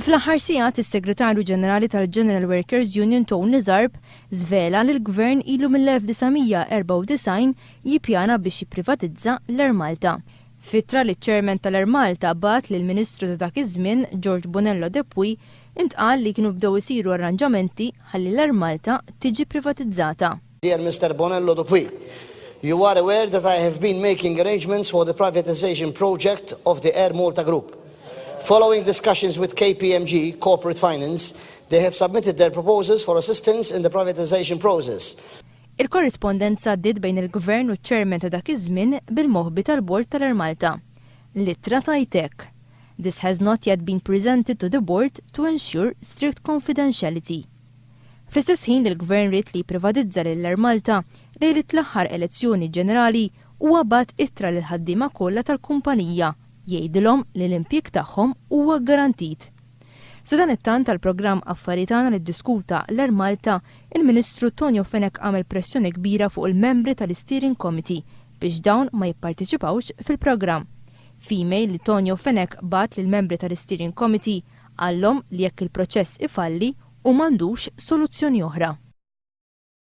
Fl-aħħar sigħat is-Segretarju Ġenerali tal-General Workers Union Tony Zarb żvela li l-Gvern ilu mill-1994 jippjana biex jipprivatizza l-AirMalta. Fittra li ċ-Chairman tal-AirMalta bat lill ministru ta' dak iż-żmien George Bonello Depuy intqal li kienu bdew isiru arranġamenti ħalli l-AirMalta tiġi privatizzata. Dear Mr. Bonello Depuy, you are aware that I have been making arrangements for the privatization project of the AirMalta Group. Following discussions with KPMG, Corporate Finance, they have submitted their proposals for assistance in the privatization process. Il-korrispondenza għaddiet bejn il-Gvern u ċ-Chairman ta' dak iż-żmien bil-moħbi tal-Bord tal-AirMalta. Littra tajtek. This has not yet been presented to the board to ensure strict confidentiality. Fl-istess ħin il-Gvern ried li jipprivatizza lill-AirMalta lejlet l-aħħar elezzjoni ġenerali u għabat ittra lill-ħaddiema kollha tal-kumpanija jgħidilhom li l-impjieg tagħhom huwa garantit. Sa dan it-tant tal-programm Affarijiet tagħna li ddiskuta l-AirMalta, il-Ministru Tonio Fenek għamel pressjoni kbira fuq il-membri tal-Steering Committee biex dawn ma jipparteċipawx fil-programm. F'email li Tonio Fenek bat lill-membri tal-Steering Committee għallhom li jekk il-proċess ifalli u m'għandux soluzzjoni oħra.